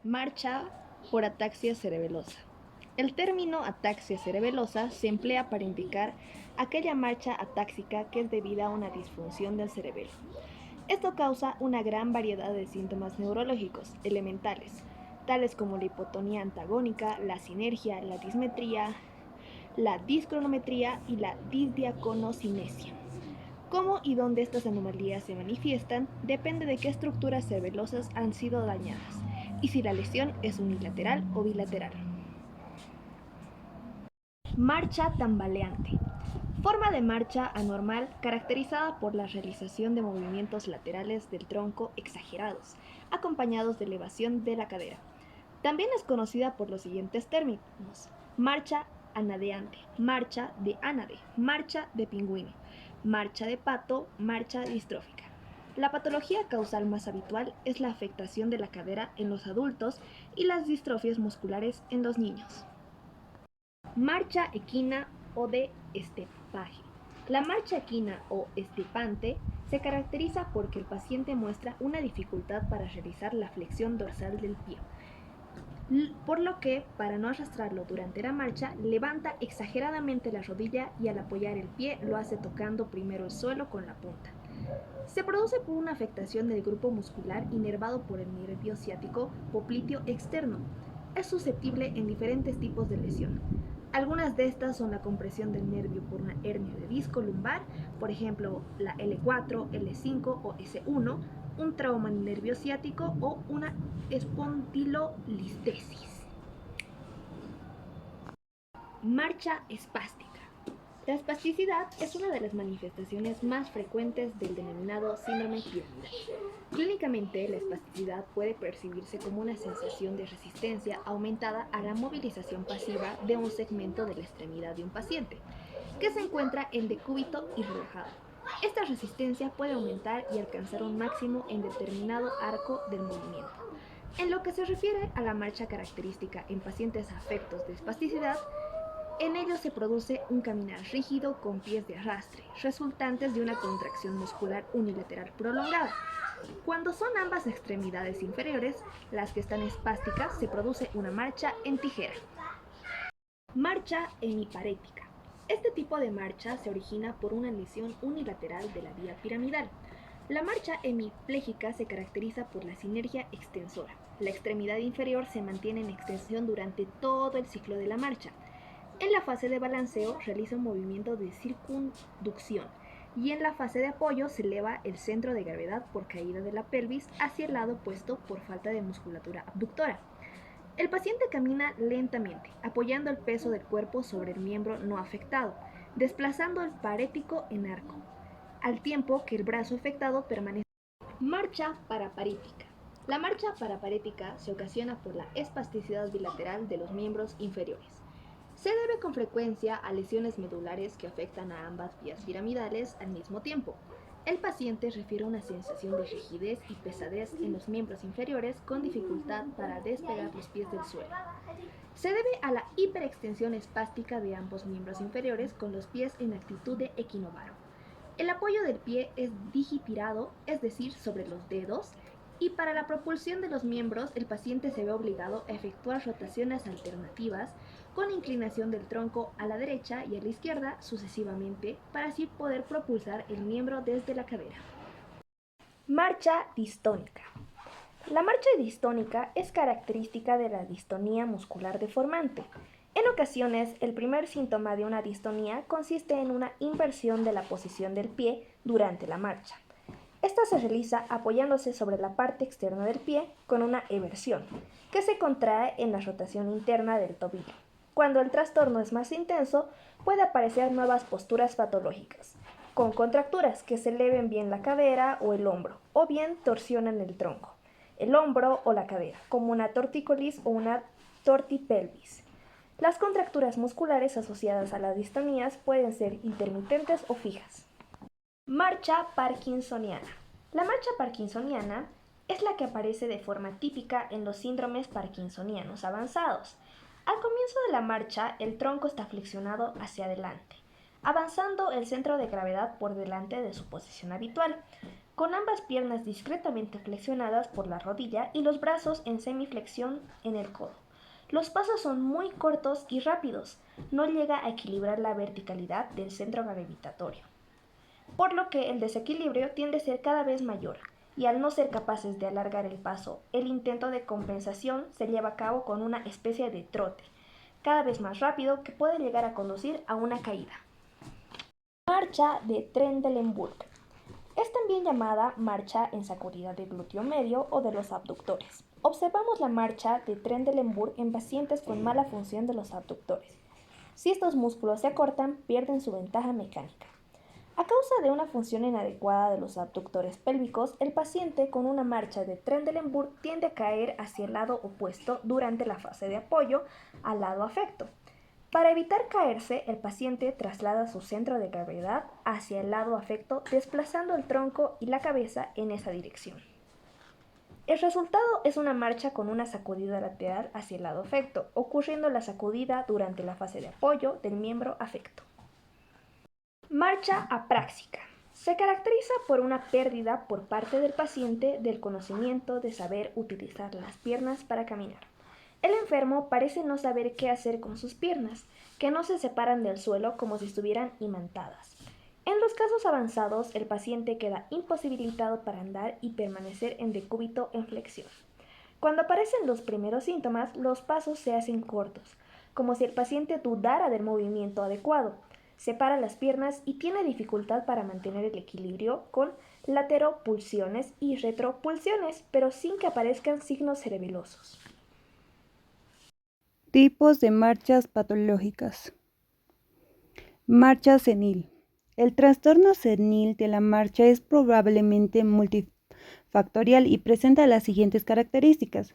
Marcha por ataxia cerebelosa. El término ataxia cerebelosa se emplea para indicar aquella marcha atáxica que es debida a una disfunción del cerebelo. Esto causa una gran variedad de síntomas neurológicos elementales, tales como la hipotonía antagónica, la sinergia, la dismetría, la discronometría y la disdiaconocinesia. Cómo y dónde estas anomalías se manifiestan depende de qué estructuras cerebelosas han sido dañadas y si la lesión es unilateral o bilateral. Marcha tambaleante. Forma de marcha anormal caracterizada por la realización de movimientos laterales del tronco exagerados, acompañados de elevación de la cadera. También es conocida por los siguientes términos: marcha anadeante, marcha de ánade, marcha de pingüino, marcha de pato, marcha distrófica. La patología causal más habitual es la afectación de la cadera en los adultos y las distrofias musculares en los niños. Marcha equina o de estepaje. La marcha equina o estepante se caracteriza porque el paciente muestra una dificultad para realizar la flexión dorsal del pie, por lo que, para no arrastrarlo durante la marcha, levanta exageradamente la rodilla y al apoyar el pie lo hace tocando primero el suelo con la punta. Se produce por una afectación del grupo muscular inervado por el nervio ciático popliteo externo. Es susceptible en diferentes tipos de lesión. Algunas de estas son la compresión del nervio por una hernia de disco lumbar, por ejemplo la L4, L5 o S1, un trauma nervio ciático o una espondilolistesis. Marcha espástica. La espasticidad es una de las manifestaciones más frecuentes del denominado síndrome piramidal. Clínicamente, la espasticidad puede percibirse como una sensación de resistencia aumentada a la movilización pasiva de un segmento de la extremidad de un paciente, que se encuentra en decúbito y relajado. Esta resistencia puede aumentar y alcanzar un máximo en determinado arco del movimiento. En lo que se refiere a la marcha característica en pacientes afectos de espasticidad, en ellos se produce un caminar rígido con pies de arrastre, resultantes de una contracción muscular unilateral prolongada. Cuando son ambas extremidades inferiores las que están espásticas, se produce una marcha en tijera. Marcha hemiparética. Este tipo de marcha se origina por una lesión unilateral de la vía piramidal. La marcha hemipléjica se caracteriza por la sinergia extensora. La extremidad inferior se mantiene en extensión durante todo el ciclo de la marcha. En la fase de balanceo realiza un movimiento de circunducción y en la fase de apoyo se eleva el centro de gravedad por caída de la pelvis hacia el lado opuesto por falta de musculatura abductora. El paciente camina lentamente, apoyando el peso del cuerpo sobre el miembro no afectado, desplazando el parético en arco, al tiempo que el brazo afectado permanece. Marcha paraparética. La marcha paraparética se ocasiona por la espasticidad bilateral de los miembros inferiores. Se debe con frecuencia a lesiones medulares que afectan a ambas vías piramidales al mismo tiempo. El paciente refiere una sensación de rigidez y pesadez en los miembros inferiores con dificultad para despegar los pies del suelo. Se debe a la hiperextensión espástica de ambos miembros inferiores con los pies en actitud de equinovaro. El apoyo del pie es digipirado, es decir, sobre los dedos, y para la propulsión de los miembros el paciente se ve obligado a efectuar rotaciones alternativas con inclinación del tronco a la derecha y a la izquierda sucesivamente para así poder propulsar el miembro desde la cadera. Marcha distónica. La marcha distónica es característica de la distonía muscular deformante. En ocasiones, el primer síntoma de una distonía consiste en una inversión de la posición del pie durante la marcha. Esta se realiza apoyándose sobre la parte externa del pie con una eversión, que se contrae en la rotación interna del tobillo. Cuando el trastorno es más intenso, puede aparecer nuevas posturas patológicas, con contracturas que se eleven bien la cadera o el hombro, o bien torsionan el tronco, el hombro o la cadera, como una tortícolis o una tortipelvis. Las contracturas musculares asociadas a las distonías pueden ser intermitentes o fijas. Marcha parkinsoniana. La marcha parkinsoniana es la que aparece de forma típica en los síndromes parkinsonianos avanzados. Al comienzo de la marcha, el tronco está flexionado hacia adelante, avanzando el centro de gravedad por delante de su posición habitual. con ambas piernas discretamente flexionadas por la rodilla y los brazos en semiflexión en el codo. Los pasos son muy cortos y rápidos, no llega a equilibrar la verticalidad del centro gravitatorio, por lo que el desequilibrio tiende a ser cada vez mayor, y al no ser capaces de alargar el paso, el intento de compensación se lleva a cabo con una especie de trote, cada vez más rápido que puede llegar a conducir a una caída. Marcha de Trendelenburg. Es también llamada marcha en sacudida del glúteo medio o de los abductores. Observamos la marcha de Trendelenburg en pacientes con mala función de los abductores. Si estos músculos se acortan, pierden su ventaja mecánica. A causa de una función inadecuada de los abductores pélvicos, el paciente con una marcha de Trendelenburg tiende a caer hacia el lado opuesto durante la fase de apoyo al lado afecto. Para evitar caerse, el paciente traslada su centro de gravedad hacia el lado afecto, desplazando el tronco y la cabeza en esa dirección. El resultado es una marcha con una sacudida lateral hacia el lado afecto, ocurriendo la sacudida durante la fase de apoyo del miembro afecto. Marcha apráxica. Se caracteriza por una pérdida por parte del paciente del conocimiento de saber utilizar las piernas para caminar. El enfermo parece no saber qué hacer con sus piernas, que no se separan del suelo como si estuvieran imantadas. En los casos avanzados, el paciente queda imposibilitado para andar y permanecer en decúbito en flexión. Cuando aparecen los primeros síntomas, los pasos se hacen cortos, como si el paciente dudara del movimiento adecuado. Separa las piernas y tiene dificultad para mantener el equilibrio con lateropulsiones y retropulsiones, pero sin que aparezcan signos cerebelosos. Tipos de marchas patológicas. Marcha senil. El trastorno senil de la marcha es probablemente multifactorial y presenta las siguientes características: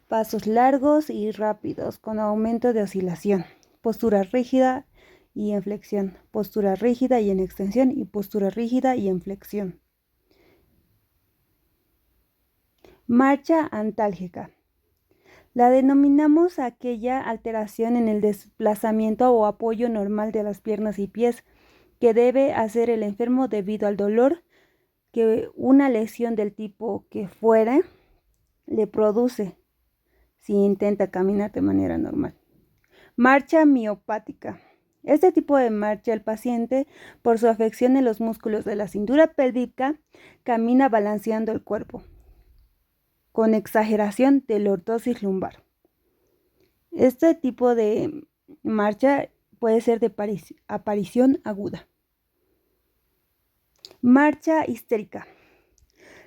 pasos largos y rápidos con aumento de oscilación, postura rígida y en flexión, postura rígida y en extensión y postura rígida y en flexión. Marcha antálgica. La denominamos aquella alteración en el desplazamiento o apoyo normal de las piernas y pies que debe hacer el enfermo debido al dolor que una lesión del tipo que fuera le produce si intenta caminar de manera normal. Marcha miopática. Este tipo de marcha, el paciente, por su afección en los músculos de la cintura pélvica, camina balanceando el cuerpo, con exageración de lordosis lumbar. Este tipo de marcha puede ser de aparición aguda. Marcha histérica.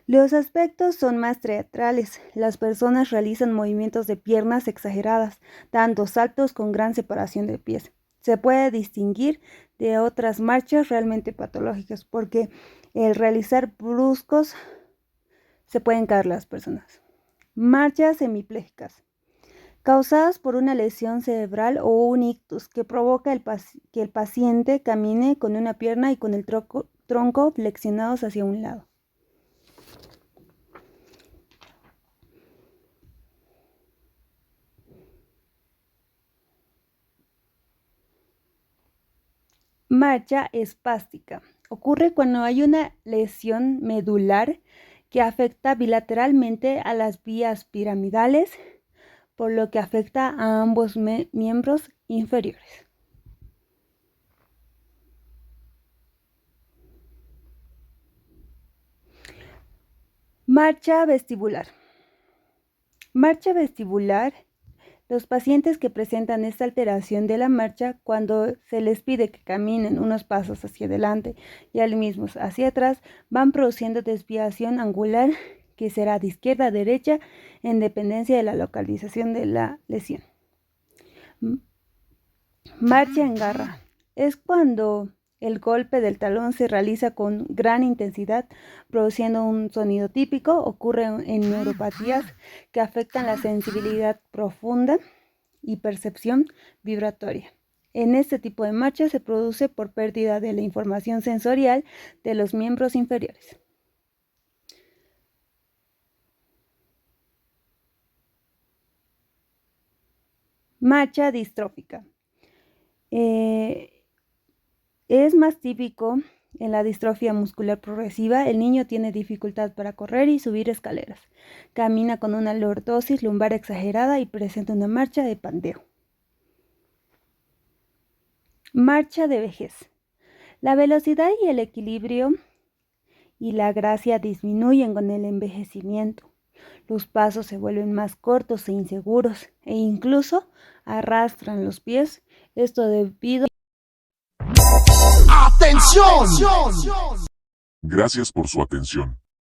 Los aspectos son más teatrales. Las personas realizan movimientos de piernas exageradas, dando saltos con gran separación de pies. Se puede distinguir de otras marchas realmente patológicas porque al realizar bruscos se pueden caer las personas. Marchas hemipléjicas, causadas por una lesión cerebral o un ictus que provoca que el paciente camine con una pierna y con el tronco flexionados hacia un lado. Marcha espástica. Ocurre cuando hay una lesión medular que afecta bilateralmente a las vías piramidales, por lo que afecta a ambos miembros inferiores. Marcha vestibular. Marcha vestibular. Los pacientes que presentan esta alteración de la marcha, cuando se les pide que caminen unos pasos hacia adelante y al mismo hacia atrás, van produciendo desviación angular que será de izquierda a derecha en dependencia de la localización de la lesión. Marcha en garra. Es cuando el golpe del talón se realiza con gran intensidad, produciendo un sonido típico. Ocurre en neuropatías que afectan la sensibilidad profunda y percepción vibratoria. En este tipo de marcha se produce por pérdida de la información sensorial de los miembros inferiores. Marcha distrófica. Es más típico En la distrofia muscular progresiva, el niño tiene dificultad para correr y subir escaleras. Camina con una lordosis lumbar exagerada y presenta una marcha de pandeo. Marcha de vejez. La velocidad y el equilibrio y la gracia disminuyen con el envejecimiento. Los pasos se vuelven más cortos e inseguros e incluso arrastran los pies. Esto debido ¡Atención! Gracias por su atención.